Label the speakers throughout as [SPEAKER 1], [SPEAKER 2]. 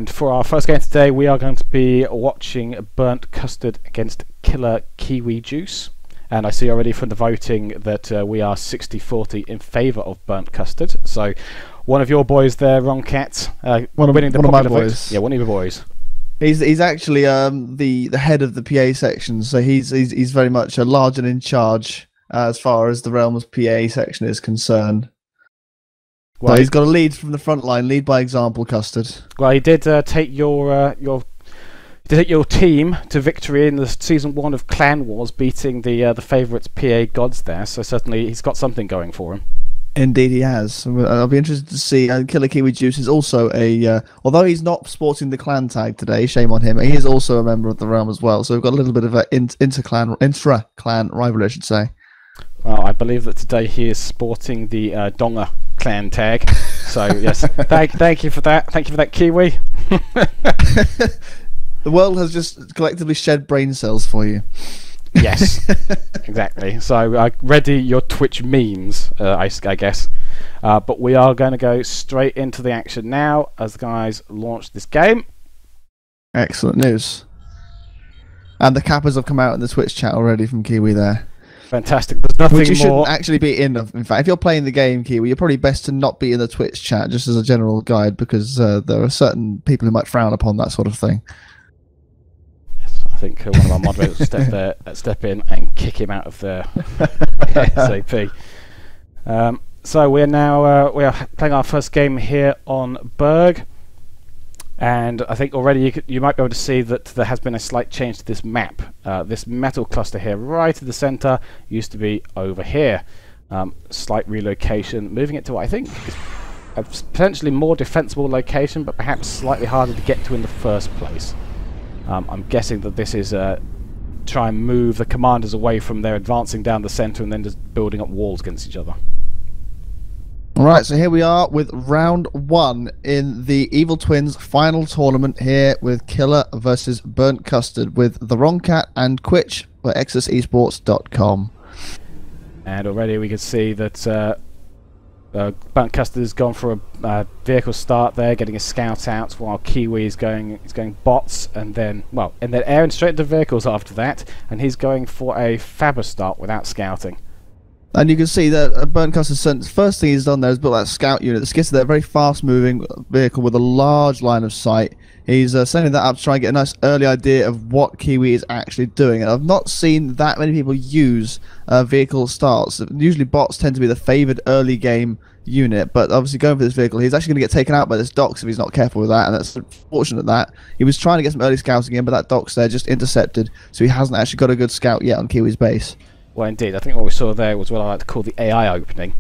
[SPEAKER 1] And for our first game today, we are going to be watching Burnt Custard against KillerKiwiJuice. And I see already from the voting that we are 60-40 in favour of Burnt Custard. So one of your boys there, TheWrongCat, winning the popular vote. Yeah, one of your boys.
[SPEAKER 2] He's actually the head of the PA section, so he's very much a large and in charge as far as the Realms PA section is concerned. Well, so he's got a lead from the front line, lead by example, Custard.
[SPEAKER 1] Well, he did take your team to victory in the season 1 of Clan Wars, beating the favourites PA gods there. So certainly he's got something going for him. Indeed,
[SPEAKER 2] he has. I'll be interested to see. KillerKiwiJuice is also although he's not sporting the clan tag today, shame on him. He is also a member of the realm as well. So we've got a little bit of an intra-clan rivalry, I should say.
[SPEAKER 1] Well, I believe that today he is sporting the Donga clan tag. So yes, thank you for that. Thank you for that, Kiwi.
[SPEAKER 2] The world has just collectively shed brain cells for you.
[SPEAKER 1] Yes, exactly. So ready your Twitch memes, I guess. But we are going to go straight into the action now as the guys launch this game.
[SPEAKER 2] Excellent news. And the cappers have come out in the Twitch chat already from Kiwi there.
[SPEAKER 1] Fantastic. There's nothing
[SPEAKER 2] Which you
[SPEAKER 1] more.
[SPEAKER 2] Shouldn't actually be in. In fact, if you're playing the game, Kiwi, you're probably best to not be in the Twitch chat, just as a general guide, because there are certain people who might frown upon that sort of thing.
[SPEAKER 1] Yes, I think one of our moderators will step in and kick him out of the SAP. So we're now we are playing our first game here on Berg. And I think already you might be able to see that there has been a slight change to this map. This metal cluster here, right in the centre, used to be over here. Slight relocation, moving it to what I think is a potentially more defensible location, but perhaps slightly harder to get to in the first place. I'm guessing that this is try and move the commanders away from their advancing down the centre and then just building up walls against each other.
[SPEAKER 2] Alright, so here we are with round 1 in the Evil Twins final tournament here with Killer versus Burnt Custard with TheWrongCat and Quitch for eSports.com.
[SPEAKER 1] And already we can see that Burnt Custard has gone for a vehicle start there, getting a scout out, while Kiwi is going bots and then air and straight into vehicles after that, and he's going for a Faber start without scouting.
[SPEAKER 2] And you can see that Burnt Custard's first thing he's done there is built that scout unit. The skids are there, very fast-moving vehicle with a large line of sight. He's sending that up to try and get a nice early idea of what Kiwi is actually doing. And I've not seen that many people use vehicle starts. Usually bots tend to be the favoured early game unit, but obviously going for this vehicle, he's actually going to get taken out by this Dox if he's not careful with that, and that's unfortunate that. He was trying to get some early scouting in, but that Dox there just intercepted, so he hasn't actually got a good scout yet on Kiwi's base.
[SPEAKER 1] Well, indeed. I think what we saw there was what I like to call the AI opening,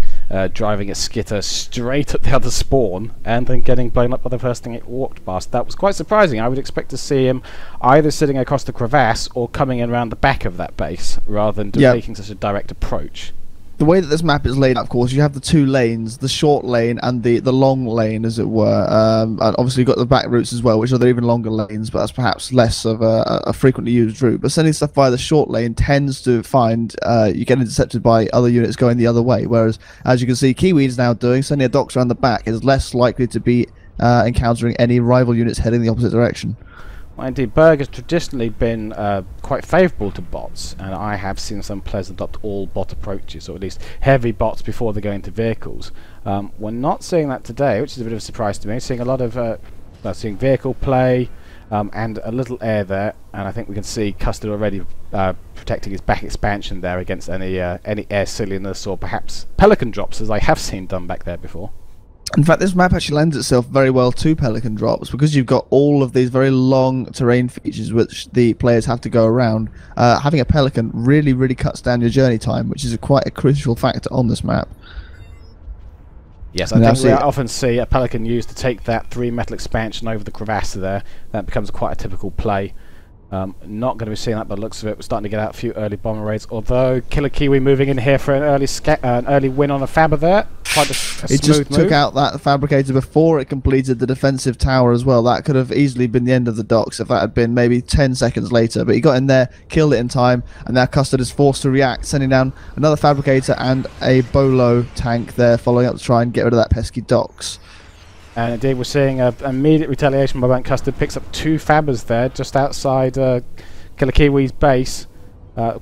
[SPEAKER 1] driving a skitter straight at the other spawn and then getting blown up by the first thing it walked past. That was quite surprising. I would expect to see him either sitting across the crevasse or coming in around the back of that base rather than taking such a direct approach.
[SPEAKER 2] The way that this map is laid out, of course, you have the 2 lanes, the short lane and the long lane, as it were. And obviously you've got the back routes as well, which are the even longer lanes, but that's perhaps less of a frequently used route. But sending stuff via the short lane tends to find you get intercepted by other units going the other way. Whereas, as you can see, Kiwi is now doing, sending a Dox around the back is less likely to be encountering any rival units heading the opposite direction.
[SPEAKER 1] Well, indeed, Berg has traditionally been quite favourable to bots, and I have seen some players adopt all bot approaches, or at least heavy bots before they go into vehicles. We're not seeing that today, which is a bit of a surprise to me. Seeing a lot of seeing vehicle play and a little air there, and I think we can see Custard already protecting his back expansion there against any air silliness or perhaps pelican drops, as I have seen done back there before.
[SPEAKER 2] In fact, this map actually lends itself very well to pelican drops because you've got all of these very long terrain features which the players have to go around. Having a pelican really cuts down your journey time, which is quite a crucial factor on this map.
[SPEAKER 1] Yes, I think we often see a pelican used to take that 3 metal expansion over the crevasse there. That becomes quite a typical play. Not going to be seeing that by the looks of it. We're starting to get out a few early bomber raids, although Killer Kiwi moving in here for an early win on a Faber there. Quite a smooth move.
[SPEAKER 2] Just took out that fabricator before it completed the defensive tower as well. That could have easily been the end of the Dox if that had been maybe 10 seconds later, but he got in there, killed it in time, and now Custard is forced to react, sending down another fabricator and a Bolo tank there, following up to try and get rid of that pesky Dox.
[SPEAKER 1] And indeed, we're seeing immediate retaliation by burntcustard. Picks up 2 fabbers there, just outside KillerKiwi's base.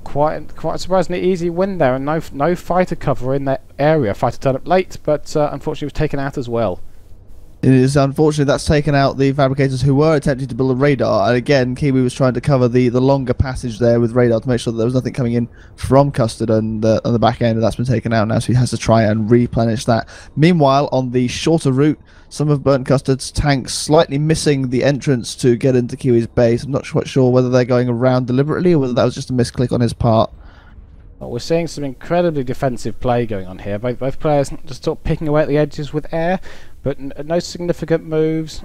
[SPEAKER 1] Quite a surprisingly easy win there, and no fighter cover in that area. Fighter turned up late, but unfortunately was taken out as well.
[SPEAKER 2] It is unfortunate that's taken out the fabricators who were attempting to build a radar, and again Kiwi was trying to cover the longer passage there with radar to make sure that there was nothing coming in from Custard on the back end, and that's been taken out now, so he has to try and replenish that. Meanwhile, on the shorter route, some of burntcustard's tanks slightly missing the entrance to get into Kiwi's base. I'm not quite sure whether they're going around deliberately or whether that was just a misclick on his part.
[SPEAKER 1] Well, we're seeing some incredibly defensive play going on here. Both players just sort of picking away at the edges with air, but no significant moves.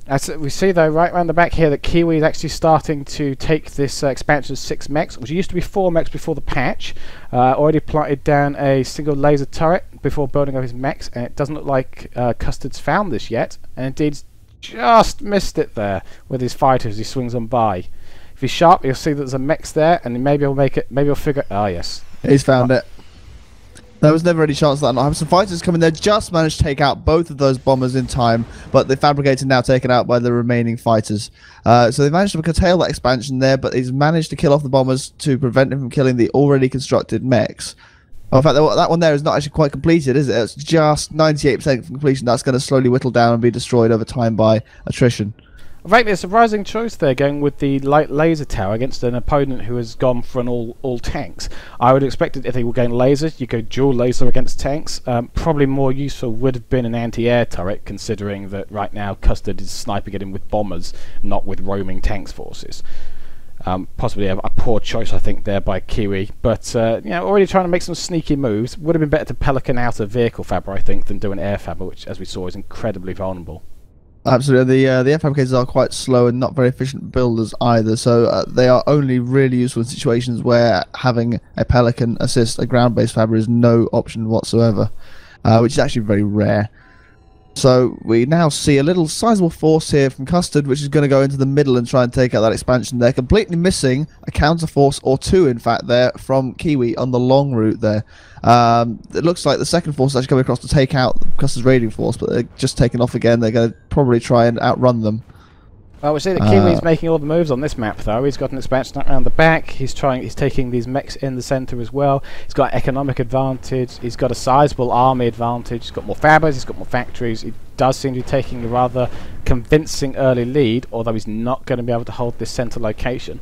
[SPEAKER 1] As we see though, right around the back here, that Kiwi is actually starting to take this expansion of 6 mechs, which used to be 4 mechs before the patch. Already planted down a single laser turret before building up his mechs, and it doesn't look like Custard's found this yet, and indeed just missed it there with his fighter as he swings on by. If he's sharp, you'll see that there's a mechs there, and maybe he'll make it. Maybe he'll figure. Ah, yes,
[SPEAKER 2] he's found it. There was never any chance of that not having some fighters coming there. Just managed to take out both of those bombers in time, but the fabricator now taken out by the remaining fighters. So they managed to curtail that expansion there, but he's managed to kill off the bombers to prevent him from killing the already constructed mechs. Well, in fact, that one there is not actually quite completed, is it? It's just 98% completion. That's going to slowly whittle down and be destroyed over time by attrition.
[SPEAKER 1] Frankly, a surprising choice there, going with the light laser tower against an opponent who has gone for an all tanks. I would expect it if they were going lasers, you go dual laser against tanks. Probably more useful would have been an anti-air turret, considering that right now Custard is sniping at him with bombers, not with roaming tanks forces. Possibly a poor choice, I think, there by Kiwi, but you know, already trying to make some sneaky moves. Would have been better to pelican out a vehicle fabber, I think, than do an air fabber, which, as we saw, is incredibly vulnerable.
[SPEAKER 2] Absolutely, the air fabricators are quite slow and not very efficient builders either, so they are only really useful in situations where having a Pelican assist a ground-based fabber is no option whatsoever, which is actually very rare. So we now see a little sizable force here from Custard, which is going to go into the middle and try and take out that expansion there, completely missing a counter force or 2, in fact, there from Kiwi on the long route there. It looks like the second force is actually coming across to take out Custard's raiding force, but they're just taken off again. They're going to probably try and outrun them.
[SPEAKER 1] Well, we see that Kiwi's making all the moves on this map, though. He's got an expansion around the back. He's taking these mechs in the centre as well. He's got economic advantage. He's got a sizable army advantage. He's got more fabbers. He's got more factories. He does seem to be taking a rather convincing early lead, although he's not going to be able to hold this centre location.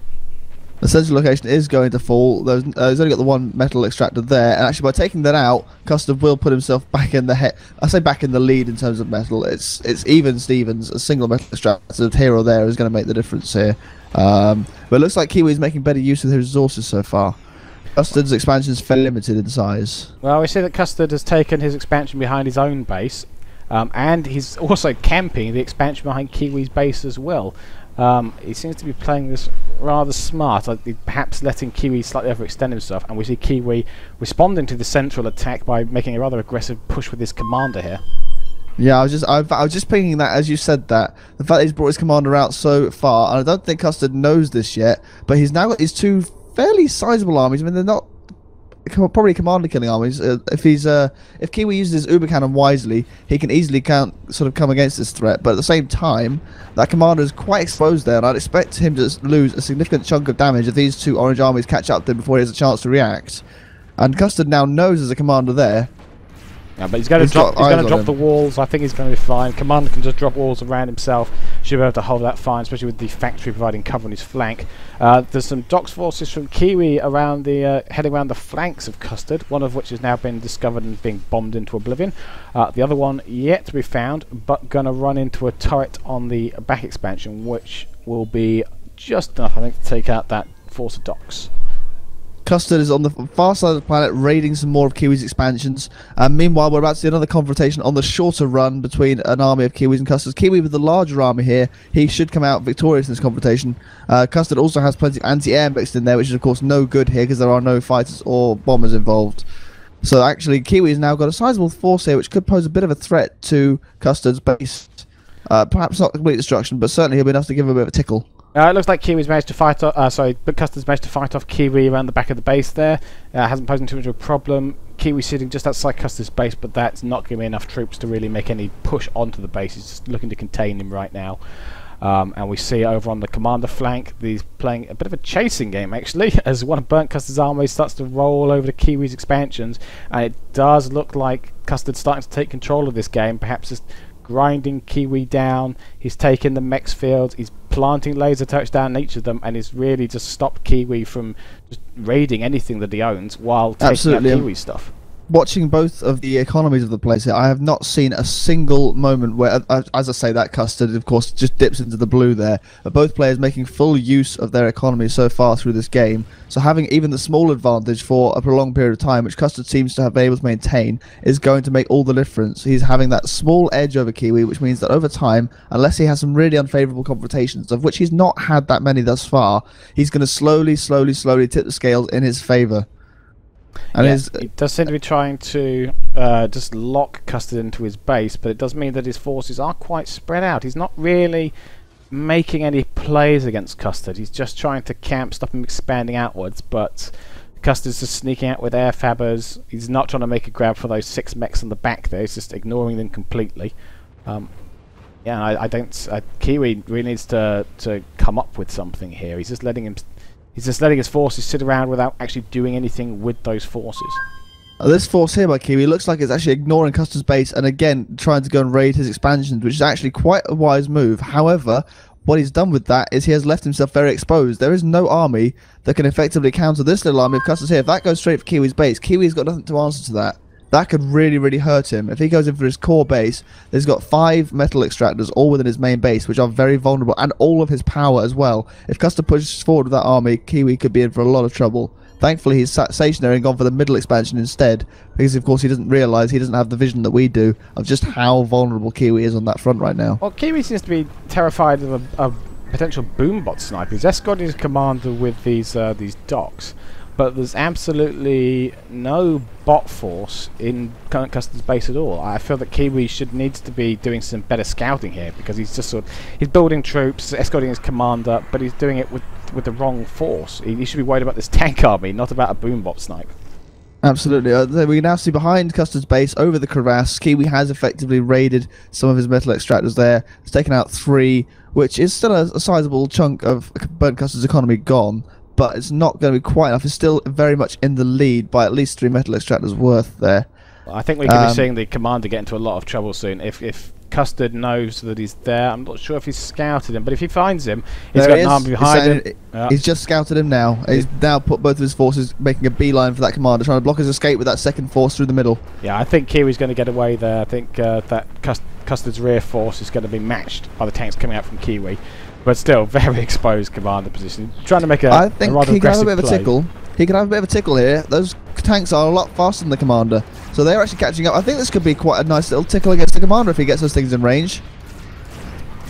[SPEAKER 2] The central location is going to fall. He's only got the 1 metal extractor there, and actually by taking that out, Custard will put himself back in the I say back in the lead in terms of metal. It's even Stevens. A single metal extractor here or there is going to make the difference here. But it looks like Kiwi is making better use of his resources so far. Custard's expansion is fairly limited in size.
[SPEAKER 1] Well, we see that Custard has taken his expansion behind his own base, and he's also camping the expansion behind Kiwi's base as well. He seems to be playing this rather smart, like perhaps letting Kiwi slightly overextend himself, and we see Kiwi responding to the central attack by making a rather aggressive push with his commander here.
[SPEAKER 2] Yeah, I was just thinking that as you said that, the fact that he's brought his commander out so far, and I don't think Custard knows this yet, but he's now got these 2 fairly sizable armies. I mean, they're not probably commander killing armies. If Kiwi uses his uber cannon wisely, he can easily come against this threat, but at the same time that commander is quite exposed there, and I'd expect him to lose a significant chunk of damage if these 2 orange armies catch up to him before he has a chance to react. And Custard now knows there's a commander there.
[SPEAKER 1] Yeah, but he's going to drop the walls. I think he's going to be fine. Commander can just drop walls around himself. Should be able to hold that fine, especially with the factory providing cover on his flank. There's some Dox forces from Kiwi around heading around the flanks of Custard, one of which has now been discovered and being bombed into oblivion. The other one yet to be found, but going to run into a turret on the back expansion, which will be just enough, I think, to take out that force of Dox.
[SPEAKER 2] Custard is on the far side of the planet raiding some more of Kiwi's expansions. Meanwhile, we're about to see another confrontation on the shorter run between an army of Kiwis and Custards. Kiwi with the larger army here, he should come out victorious in this confrontation. Custard also has plenty of anti-air mixed in there, which is of course no good here because there are no fighters or bombers involved. So actually Kiwi's now got a sizable force here which could pose a bit of a threat to Custard's base. Perhaps not complete destruction, but certainly he'll be enough to give him a bit of a tickle.
[SPEAKER 1] It looks like Kiwi's managed to fight off, but Custard's managed to fight off Kiwi around the back of the base there. Hasn't posed too much of a problem. Kiwi sitting just outside Custard's base, but that's not giving enough troops to really make any push onto the base. He's just looking to contain him right now. And we see over on the commander flank, he's playing a bit of a chasing game actually, as one of Burnt Custard's armies starts to roll over the Kiwi's expansions, and it does look like Custard's starting to take control of this game, perhaps just grinding Kiwi down. He's taking the mechs fields, he's planting laser turrets down each of them, and he's really just stopped Kiwi from just raiding anything that he owns while taking out Kiwi stuff.
[SPEAKER 2] Watching both of the economies of the place here, I have not seen a single moment where, as I say, that Custard, of course, just dips into the blue there. But both players making full use of their economy so far through this game. So having even the small advantage for a prolonged period of time, which Custard seems to have been able to maintain, is going to make all the difference. He's having that small edge over Kiwi, which means that over time, unless he has some really unfavourable confrontations, of which he's not had that many thus far, he's going to slowly tip the scales in his favour. And
[SPEAKER 1] he does seem to be trying to just lock Custard into his base, but it does mean that his forces are quite spread out. He's not really making any plays against Custard. He's just trying to camp, stop him expanding outwards, but Custard's just sneaking out with air fabbers. He's not trying to make a grab for those 6 mechs on the back there. He's just ignoring them completely. Yeah, I don't... Kiwi really needs to come up with something here. He's just letting his forces sit around without actually doing anything with those forces.
[SPEAKER 2] This force here by Kiwi looks like it's actually ignoring Custard's base and again trying to go and raid his expansions, which is actually quite a wise move. However, what he's done with that is he has left himself very exposed. There is no army that can effectively counter this little army of Custard's here. If that goes straight for Kiwi's base, Kiwi's got nothing to answer to that. That could really hurt him. If he goes in for his core base, he's got 5 metal extractors all within his main base, which are very vulnerable, and all of his power as well. If Custard pushes forward with that army, Kiwi could be in for a lot of trouble. Thankfully, he's sat stationary and gone for the middle expansion instead, because of course he doesn't realise, he doesn't have the vision that we do, of just how vulnerable Kiwi is on that front right now.
[SPEAKER 1] Well, Kiwi seems to be terrified of a potential boombot sniper. He's escorting his commander with these docks. But there's absolutely no bot force in Custard's base at all. I feel that Kiwi needs to be doing some better scouting here, because he's just he's building troops, escorting his commander, but he's doing it with the wrong force. He should be worried about this tank army, not about a boombot sniper.
[SPEAKER 2] Absolutely. We can now see behind Custard's base over the crevasse, Kiwi has effectively raided some of his metal extractors there. He's taken out 3, which is still a sizable chunk of Burnt Custard's economy gone. But it's not going to be quite enough. It's still very much in the lead by at least 3 metal extractors worth there.
[SPEAKER 1] Well, I think we could be seeing the commander get into a lot of trouble soon. If Custard knows that he's there, I'm not sure if he's scouted him, but if he finds him, he's got an army behind him.
[SPEAKER 2] He's just scouted him now. He's now put both of his forces making a beeline for that commander, trying to block his escape with that second force through the middle.
[SPEAKER 1] Yeah, I think Kiwi's going to get away there. I think that Custard's rear force is going to be matched by the tanks coming out from Kiwi. But still, very exposed commander position. Trying to make a
[SPEAKER 2] I think
[SPEAKER 1] rather
[SPEAKER 2] he can have a bit of a
[SPEAKER 1] play.
[SPEAKER 2] tickle. He can have a bit of a tickle here. Those tanks are a lot faster than the commander, so they're actually catching up. I think this could be quite a nice little tickle against the commander if he gets those things in range.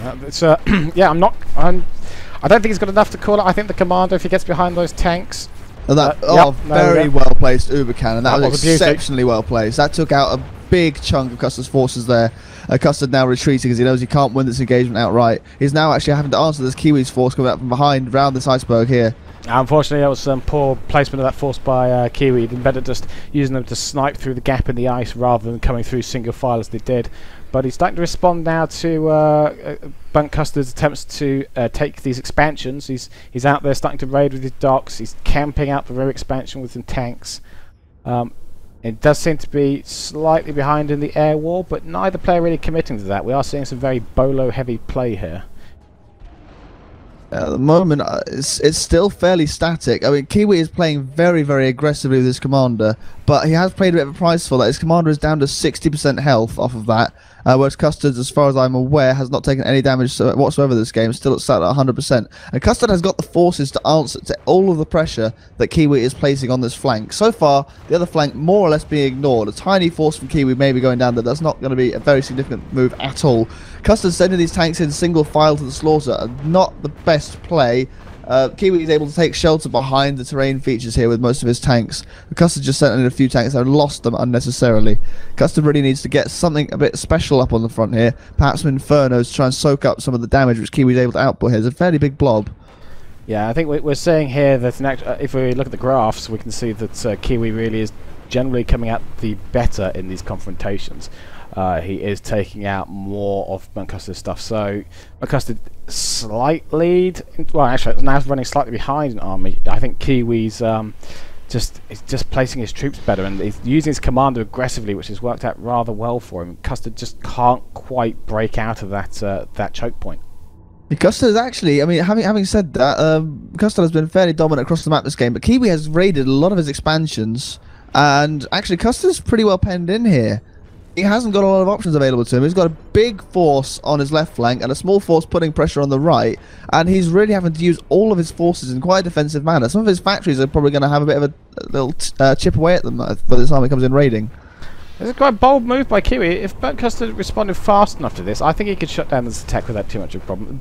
[SPEAKER 1] Yeah, I don't think he's got enough to call it. I think the commander, if he gets behind those tanks...
[SPEAKER 2] Very well placed Uber cannon. That was exceptionally well placed. That took out a big chunk of Custard's forces there. Custard now retreating because he knows he can't win this engagement outright. He's now actually having to answer this Kiwi's force coming up from behind around this iceberg here.
[SPEAKER 1] Unfortunately, that was some poor placement of that force by Kiwi. He'd been better just using them to snipe through the gap in the ice rather than coming through single file as they did. But he's starting to respond now to Burnt Custard's attempts to take these expansions. He's out there starting to raid with his docks. He's camping out the rear expansion with some tanks. It does seem to be slightly behind in the air war, but neither player really committing to that. We are seeing some very bolo-heavy play here.
[SPEAKER 2] At the moment, it's still fairly static. I mean, Kiwi is playing very aggressively with his commander, but he has paid a bit of a price for that. His commander is down to 60% health off of that, whereas Custard, as far as I'm aware, has not taken any damage whatsoever this game, still sat at 100%. And Custard has got the forces to answer to all of the pressure that Kiwi is placing on this flank. So far, the other flank more or less being ignored. A tiny force from Kiwi may be going down there. That's not going to be a very significant move at all. Custard sending these tanks in single file to the slaughter, not the best play. Kiwi is able to take shelter behind the terrain features here with most of his tanks. Custard just sent in a few tanks and lost them unnecessarily. Custard really needs to get something a bit special up on the front here. Perhaps some Infernos to try and soak up some of the damage which Kiwi is able to output here. It's a fairly big blob.
[SPEAKER 1] Yeah, I think we're saying here that if we look at the graphs, we can see that Kiwi really is generally coming out the better in these confrontations. He is taking out more of burntcustard's stuff. So burntcustard slight lead. Well, actually, now running slightly behind an army. I think Kiwi's just placing his troops better, and he's using his commander aggressively, which has worked out rather well for him. Custard just can't quite break out of that choke point.
[SPEAKER 2] Custard is actually, I mean, having said that, Custard has been fairly dominant across the map this game, but Kiwi has raided a lot of his expansions, and actually Custard's pretty well penned in here. He hasn't got a lot of options available to him. He's got a big force on his left flank and a small force putting pressure on the right, and he's really having to use all of his forces in quite a defensive manner. Some of his factories are probably going to have a bit of a little chip away at them by this time he comes in raiding.
[SPEAKER 1] It's a quite bold move by Kiwi. If burntcustard responded fast enough to this, I think he could shut down this attack without too much of a problem.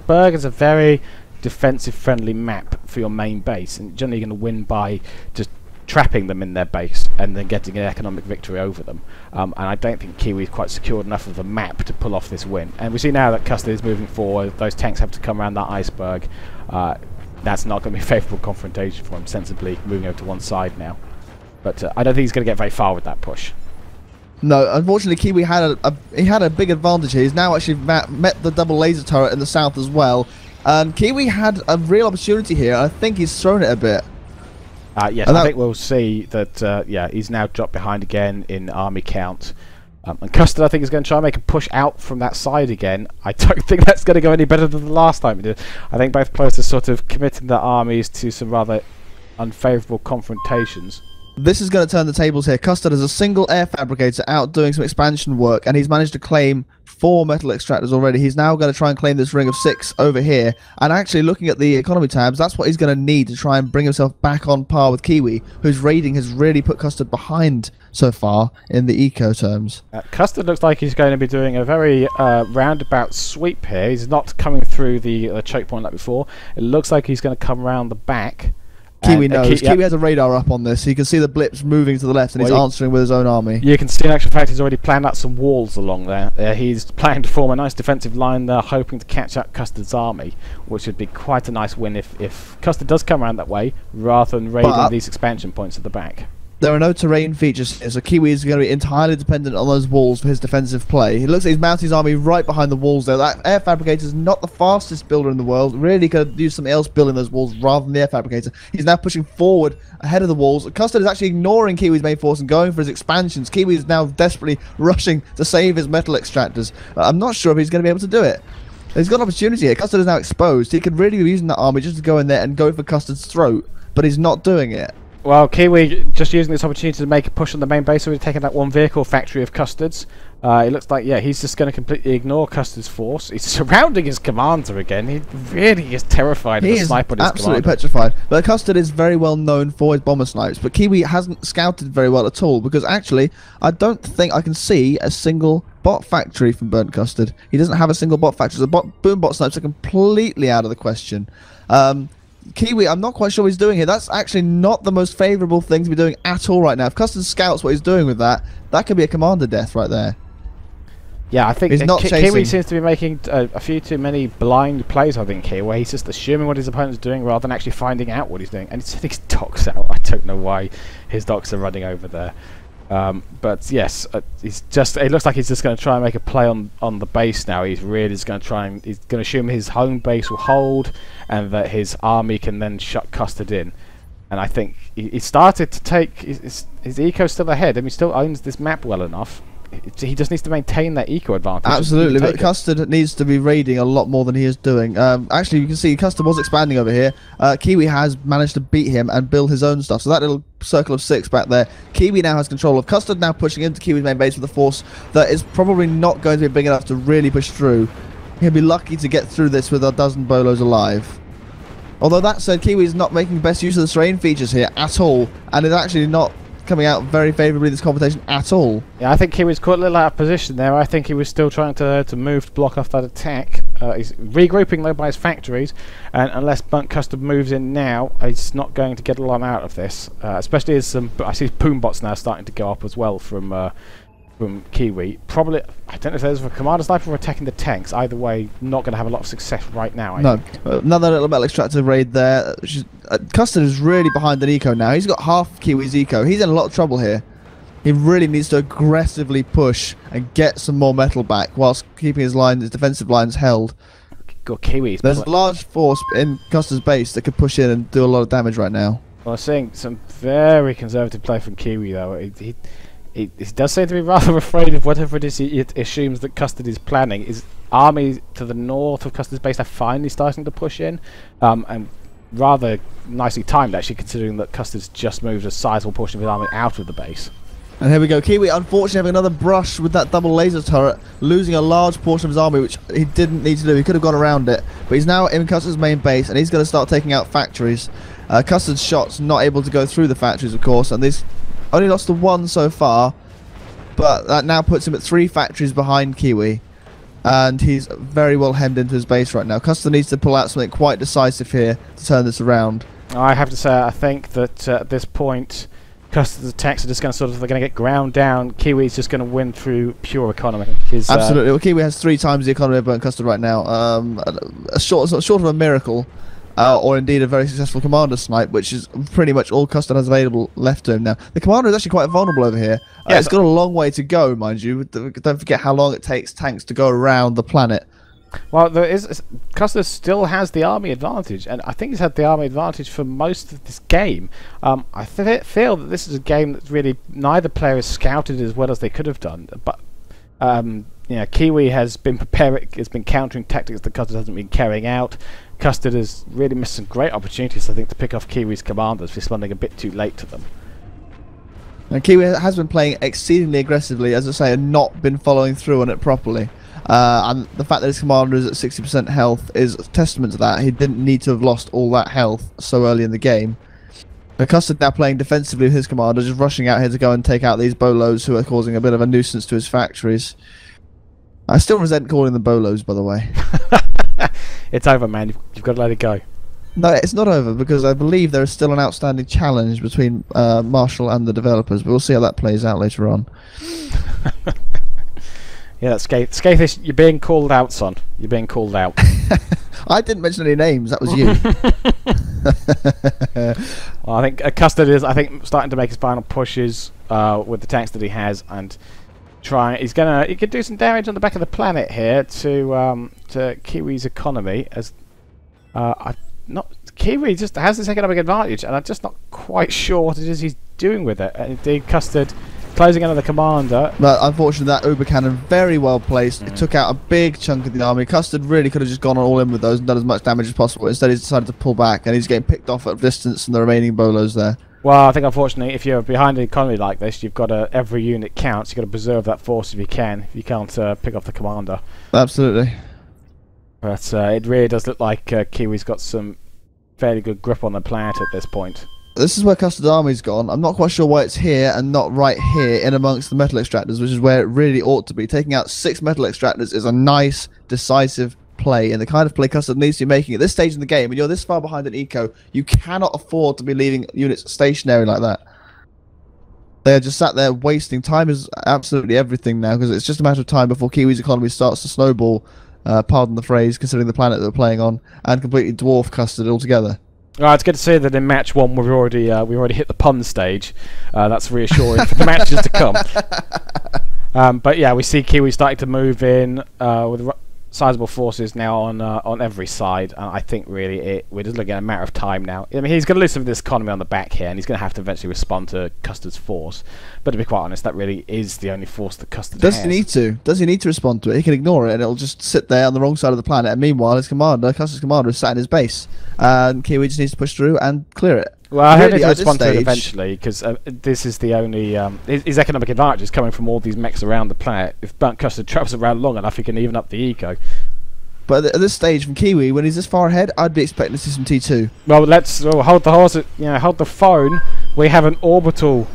[SPEAKER 1] Berg is a very defensive-friendly map for your main base, and generally you're going to win by just trapping them in their base and then getting an economic victory over them. And I don't think Kiwi is quite secured enough of a map to pull off this win. And we see now that Custard is moving forward. Those tanks have to come around that iceberg. That's not going to be a favourable confrontation for him, sensibly moving over to one side now. But I don't think he's going to get very far with that push.
[SPEAKER 2] No, unfortunately, Kiwi had a big advantage here. He's now actually met the double laser turret in the south as well. And Kiwi had a real opportunity here. I think he's thrown it a bit.
[SPEAKER 1] Yes, I think we'll see that, yeah, he's now dropped behind again in army count. And Custard, I think, is going to try and make a push out from that side again. I don't think that's going to go any better than the last time he did. I think both players are sort of committing their armies to some rather unfavourable confrontations.
[SPEAKER 2] This is going to turn the tables here. Custard is a single air fabricator out doing some expansion work, and he's managed to claim 4 metal extractors already. He's now going to try and claim this ring of 6 over here, and actually looking at the economy tabs, that's what he's going to need to try and bring himself back on par with Kiwi, whose raiding has really put Custard behind so far in the eco terms.
[SPEAKER 1] Custard looks like he's going to be doing a very roundabout sweep here. He's not coming through the choke point like before. It looks like he's going to come around the back.
[SPEAKER 2] Kiwi knows. Kiwi has a radar up on this. So you can see the blips moving to the left, and he's answering with his own army. You
[SPEAKER 1] can see, in actual fact, he's already planned out some walls along there. He's planning to form a nice defensive line there, hoping to catch up Custard's army, which would be quite a nice win if Custard does come around that way, rather than raiding these expansion points at the back.
[SPEAKER 2] There are no terrain features here, so Kiwi is going to be entirely dependent on those walls for his defensive play. He looks like he's mounted his army right behind the walls there. That air fabricator is not the fastest builder in the world. Really could use something else building those walls rather than the air fabricator. He's now pushing forward ahead of the walls. Custard is actually ignoring Kiwi's main force and going for his expansions. Kiwi is now desperately rushing to save his metal extractors. I'm not sure if he's going to be able to do it. He's got an opportunity here. Custard is now exposed. He could really be using that army just to go in there and go for Custard's throat, but he's not doing it.
[SPEAKER 1] Well, Kiwi just using this opportunity to make a push on the main base, so he's taking that one vehicle factory of Custard's. It looks like, yeah, he's just going to completely ignore Custard's force. He's surrounding his commander again. He really is terrified of the snipe on his commander.
[SPEAKER 2] Absolutely petrified. But Custard is very well known for his bomber snipes, but Kiwi hasn't scouted very well at all, because actually, I don't think I can see a single bot factory from burntcustard. He doesn't have a single bot factory. The boom bot snipes are completely out of the question. Kiwi, I'm not quite sure what he's doing here. That's actually not the most favourable thing to be doing at all right now. If Custard scouts what he's doing with that, that could be a commander death right there.
[SPEAKER 1] Yeah, I think
[SPEAKER 2] he's not
[SPEAKER 1] Kiwi seems to be making a few too many blind plays, I think, here, where he's just assuming what his opponent's doing rather than actually finding out what he's doing. And he's sending his docks out. I don't know why his docks are running over there. But yes, he's just. It looks like he's just going to try and make a play on the base now. He's really just going to try and he's going to assume his home base will hold, and that his army can then shut Custard in. And I think he started to take his eco still ahead. I mean, he still owns this map well enough. He just needs to maintain that eco advantage.
[SPEAKER 2] Absolutely, but Custard needs to be raiding a lot more than he is doing. Actually, you can see Custard was expanding over here. Kiwi has managed to beat him and build his own stuff. So that little circle of 6 back there, Kiwi now has control of. Custard now pushing into Kiwi's main base with a force that is probably not going to be big enough to really push through. He'll be lucky to get through this with a dozen bolos alive. Although that said, Kiwi is not making the best use of the terrain features here at all, and is actually not coming out very favourably in this confrontation at all.
[SPEAKER 1] Yeah, I think he was quite a little out of position there. I think he was still trying to move to block off that attack. He's regrouping though by his factories, and unless burntcustard moves in now, he's not going to get a lot out of this. Especially as I see boom bots now starting to go up as well from from Kiwi. Probably, I don't know if there's a commander sniper or attacking the tanks. Either way, not going to have a lot of success right now.
[SPEAKER 2] No. Another little metal extractor raid there. Custard is really behind an eco now. He's got half Kiwi's eco. He's in a lot of trouble here. He really needs to aggressively push and get some more metal back whilst keeping his defensive lines held.
[SPEAKER 1] Got Kiwis.
[SPEAKER 2] There's a large force in Custard's base that could push in and do a lot of damage right now.
[SPEAKER 1] Well, I'm seeing some very conservative play from Kiwi though. He does seem to be rather afraid of whatever it is he assumes that Custard is planning. His army to the north of Custard's base are finally starting to push in, and rather nicely timed actually, considering that Custard's just moved a sizable portion of his army out of the base.
[SPEAKER 2] And here we go. Kiwi unfortunately having another brush with that double laser turret, losing a large portion of his army, which he didn't need to do. He could have gone around it, but he's now in Custard's main base, and he's going to start taking out factories. Custard's shots not able to go through the factories, of course, and these only lost to one so far, but that now puts him at 3 factories behind Kiwi, and he's very well hemmed into his base right now. Custard needs to pull out something quite decisive here to turn this around. I
[SPEAKER 1] have to say, I think that at this point, Custard's attacks are just going to they're going to get ground down. Kiwi's just going to win through pure economy.
[SPEAKER 2] Absolutely. Well, Kiwi has 3 times the economy of Burnt Custard right now. Short of a miracle. Or indeed a very successful commander snipe, which is pretty much all Custard has available left to him now. The commander is actually quite vulnerable over here. It's got a long way to go, mind you. Don't forget how long it takes tanks to go around the planet.
[SPEAKER 1] Well, Custard still has the army advantage, and I think he's had the army advantage for most of this game. I feel that this is a game that really neither player has scouted as well as they could have done, but Kiwi has been countering tactics that Custard hasn't been carrying out. Custard has really missed some great opportunities, I think, to pick off Kiwi's commanders, responding a bit too late to them.
[SPEAKER 2] And Kiwi has been playing exceedingly aggressively, as I say, and not been following through on it properly. And the fact that his commander is at 60% health is a testament to that. He didn't need to have lost all that health so early in the game. But Custard now playing defensively with his commander, just rushing out here to go and take out these bolos who are causing a bit of a nuisance to his factories. I still resent calling them bolos, by the way.
[SPEAKER 1] It's over, man. You've got to let it go.
[SPEAKER 2] No, it's not over, because I believe there is still an outstanding challenge between Marshall and the developers, but we'll see how that plays out later on.
[SPEAKER 1] Yeah, that's Skaithish, you're being called out, son. You're being called out.
[SPEAKER 2] I didn't mention any names, that was you.
[SPEAKER 1] Well, I think Custard is, starting to make his final pushes with the tanks that he has, and he could do some damage on the back of the planet here to Kiwi's economy, as Kiwi just has this economic advantage, and I'm just not quite sure what it is he's doing with it. And indeed, Custard closing another commander. But
[SPEAKER 2] unfortunately, that Uber cannon very well placed. It took out a big chunk of the army. Custard really could have just gone all in with those and done as much damage as possible. Instead, he's decided to pull back, and he's getting picked off at distance from the remaining bolos there.
[SPEAKER 1] Well, I think unfortunately, if you're behind an economy like this, you've got to, every unit counts. You've got to preserve that force if you can. If you can't pick off the commander.
[SPEAKER 2] Absolutely.
[SPEAKER 1] But it really does look like Kiwi's got some fairly good grip on the planet at this point.
[SPEAKER 2] This is where Custard's army's gone. I'm not quite sure why it's here and not right here in amongst the metal extractors, which is where it really ought to be. Taking out 6 metal extractors is a nice, decisive play, and the kind of play Custard needs to be making at this stage in the game. When you're this far behind an eco, you cannot afford to be leaving units stationary like that. They're just sat there wasting. Time is absolutely everything now, because it's just a matter of time before Kiwi's economy starts to snowball, pardon the phrase, considering the planet that they're playing on, and completely dwarf Custard altogether.
[SPEAKER 1] It's good to see that in match 1 we've already hit the pun stage. That's reassuring for the matches to come. But yeah, we see Kiwi starting to move in with sizable forces now on every side, and I think really we're just looking at a matter of time now. I mean, he's going to lose some of this economy on the back here, and he's going to have to eventually respond to Custard's force. But to be quite honest, that really is the only force that Custard has.
[SPEAKER 2] Does he need to? Does he need to respond to it? He can ignore it, and it'll just sit there on the wrong side of the planet. And meanwhile, Custard's commander, is sat in his base, and Kiwi just needs to push through and clear it.
[SPEAKER 1] Well, I hope he can respond to it eventually, because this is the only his economic advantage is coming from all these mechs around the planet. If Burnt Custard travels around long enough, he can even up the eco.
[SPEAKER 2] But at this stage from Kiwi, when he's this far ahead, I'd be expecting to see some T2.
[SPEAKER 1] Well, let's hold the horse. Hold the phone. We have an orbital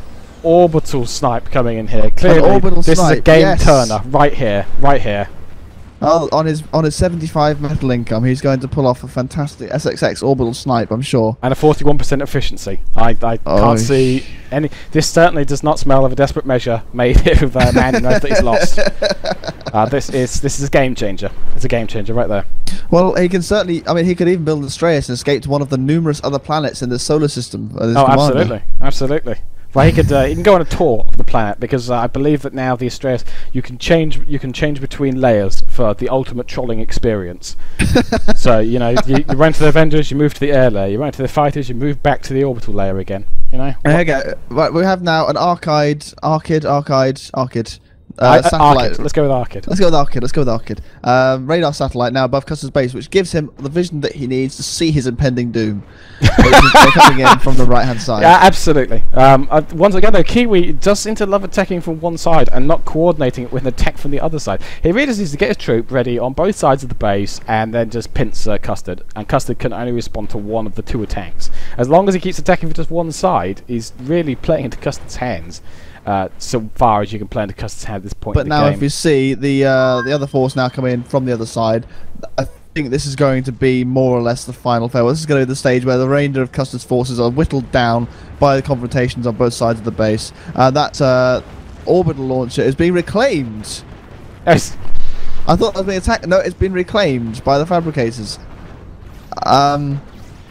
[SPEAKER 1] snipe coming in here. Clearly, this is a game turner right here.
[SPEAKER 2] Oh, on his 75 metal income, he's going to pull off a fantastic SXX orbital snipe, I'm sure.
[SPEAKER 1] And a 41% efficiency. I can't see any. This certainly does not smell of a desperate measure made with a man who knows that he's lost. This is a game changer. It's a game changer right there.
[SPEAKER 2] Well, he can certainly. I mean, he could even build an Astraeus and escape to one of the numerous other planets in the solar system.
[SPEAKER 1] Absolutely, absolutely. Well, he can go on a tour of the planet, because I believe that now the Astraeus you can change between layers for the ultimate trolling experience. So you run to the Avengers, you move to the air layer. You run to the fighters, you move back to the orbital layer again. You know.
[SPEAKER 2] There you go. Right, we have now an Arcid.
[SPEAKER 1] Satellite. Let's go with Arcid.
[SPEAKER 2] Let's go with Arcid. Radar satellite now above Custer's base, which gives him the vision that he needs to see his impending doom. They're coming in from the right-hand side.
[SPEAKER 1] Yeah, absolutely. Once again, though, Kiwi does seem to love attacking from one side and not coordinating it with an attack from the other side. He really just needs to get his troop ready on both sides of the base and then just pinch Custard. And Custard can only respond to one of the two attacks. As long as he keeps attacking for just one side, he's really playing into Custard's hands. So far as you can play into Custard's hand at this point in the game.
[SPEAKER 2] But now if you see the other force now coming in from the other side, I think this is going to be more or less the final farewell. This is going to be the stage where the remainder of Custard's forces are whittled down by the confrontations on both sides of the base. That orbital launcher is being reclaimed.
[SPEAKER 1] Yes.
[SPEAKER 2] I thought that was being attacked. No, it's been reclaimed by the fabricators.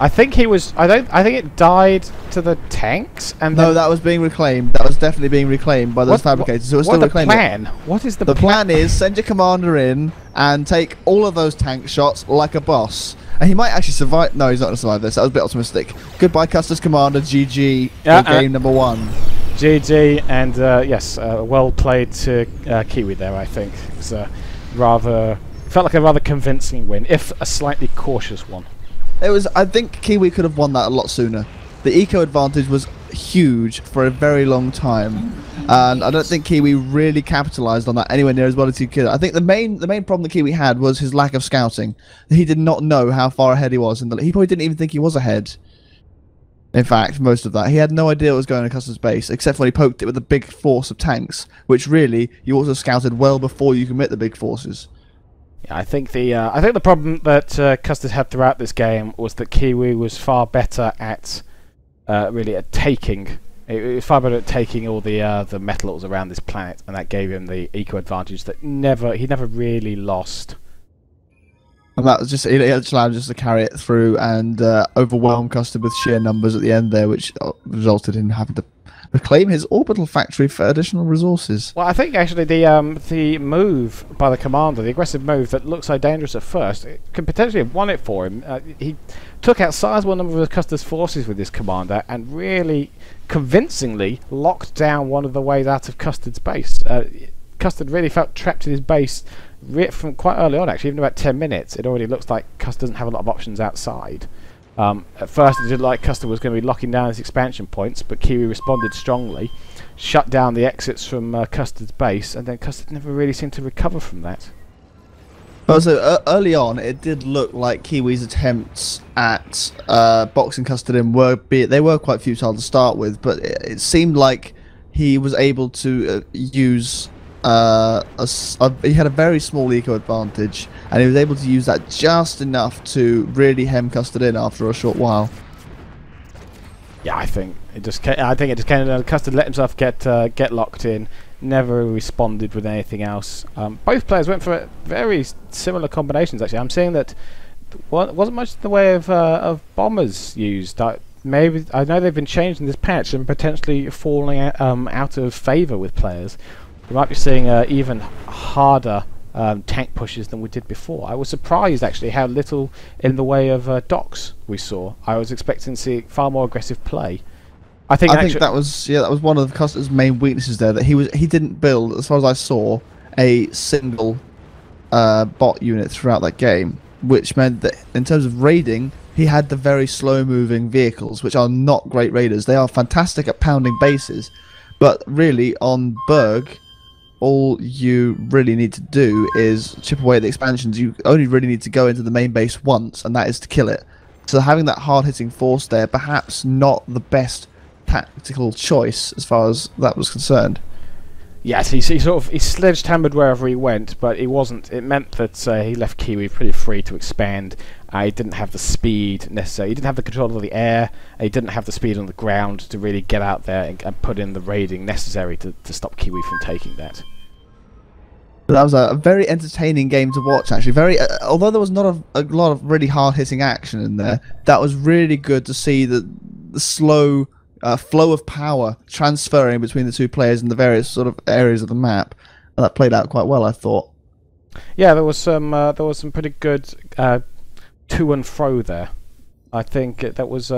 [SPEAKER 1] I think he was. I think it died to the tanks. And
[SPEAKER 2] no, that was being reclaimed. That was definitely being reclaimed by those fabricators. So
[SPEAKER 1] what's the plan? What is the plan?
[SPEAKER 2] The plan is send your commander in and take all of those tank shots like a boss. And he might actually survive. No, he's not going to survive this. That was a bit optimistic. Goodbye, Custard's commander. GG. Game number 1.
[SPEAKER 1] GG, and yes, well played to Kiwi there. I think it was felt like a rather convincing win, if a slightly cautious one.
[SPEAKER 2] It was. I think Kiwi could have won that a lot sooner. The eco advantage was huge for a very long time, and I don't think Kiwi really capitalised on that anywhere near as well as he could. I think the main problem that Kiwi had was his lack of scouting. He did not know how far ahead he was, and he probably didn't even think he was ahead. In fact, most of that, he had no idea what was going on in Custard's base, except when he poked it with a big force of tanks, which really you also scouted well before you commit the big forces.
[SPEAKER 1] Yeah, I think the problem that Custard had throughout this game was that Kiwi was far better at taking. It was far better at taking all the metals around this planet, and that gave him the eco advantage that he never really lost.
[SPEAKER 2] And that was just it allowed him just to carry it through and overwhelm Custard with sheer numbers at the end there, which resulted in having to reclaim his orbital factory for additional resources.
[SPEAKER 1] Well, I think actually the move by the commander, the aggressive move that looked so dangerous at first, it could potentially have won it for him. He took out a sizable number of Custard's forces with this commander and really convincingly locked down one of the ways out of Custard's base. Custard really felt trapped in his base from quite early on, actually. Even about 10 minutes, it already looks like Custard doesn't have a lot of options outside. At first it did like Custard was going to be locking down his expansion points, but Kiwi responded strongly, shut down the exits from Custard's base, and then Custard never really seemed to recover from that.
[SPEAKER 2] Also, early on, it did look like Kiwi's attempts at boxing Custard in were quite futile to start with, but it seemed like he was able to use he had a very small eco advantage, and he was able to use that just enough to really hem Custard in after a short while.
[SPEAKER 1] Yeah, I think it just came. Custard let himself get locked in. Never responded with anything else. Both players went for very similar combinations. Actually, I'm seeing that wasn't much in the way of bombers used. Maybe I know they've been changed in this patch and potentially falling out of favour with players. We might be seeing even harder tank pushes than we did before. I was surprised actually how little in the way of docks we saw. I was expecting to see far more aggressive play. I think that was one of Custard's main weaknesses there. That he didn't build, as far as I saw, a single bot unit throughout that game, which meant that in terms of raiding, he had the very slow-moving vehicles, which are not great raiders. They are fantastic at pounding bases, but really on Berg, all you really need to do is chip away at the expansions. You only really need to go into the main base once, and that is to kill it. So having that hard-hitting force there, perhaps not the best tactical choice as far as that was concerned. Yes, he sledgehammered wherever he went, but it wasn't. It meant that he left Kiwi pretty free to expand. He didn't have the speed necessary. He didn't have the control of the air. He didn't have the speed on the ground to really get out there and put in the raiding necessary to stop Kiwi from taking that.
[SPEAKER 2] That was a very entertaining game to watch, actually. Although there was not a lot of really hard-hitting action in there, that was really good to see the slow flow of power transferring between the two players in the various sort of areas of the map. And that played out quite well, I thought.
[SPEAKER 1] Yeah, there was some pretty good to and fro there. I think that was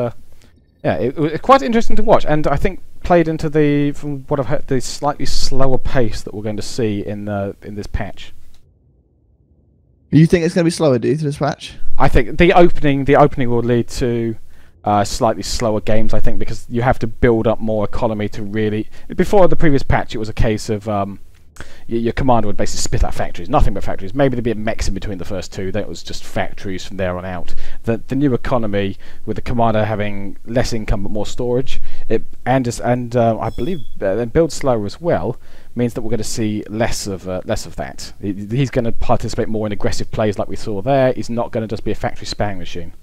[SPEAKER 1] it was quite interesting to watch, and I think played into from what I've heard, the slightly slower pace that we're going to see in this patch.
[SPEAKER 2] You think it's going to be slower, do you, through this patch?
[SPEAKER 1] I think the opening will lead to slightly slower games, I think, because you have to build up more economy to really... Before the previous patch, it was a case of your commander would basically spit out factories, nothing but factories. Maybe there'd be a mix in between the first two, then it was just factories from there on out. The new economy, with the commander having less income but more storage, I believe build slower as well, means that we're going to see less of that. He's going to participate more in aggressive plays like we saw there. He's not going to just be a factory spamming machine.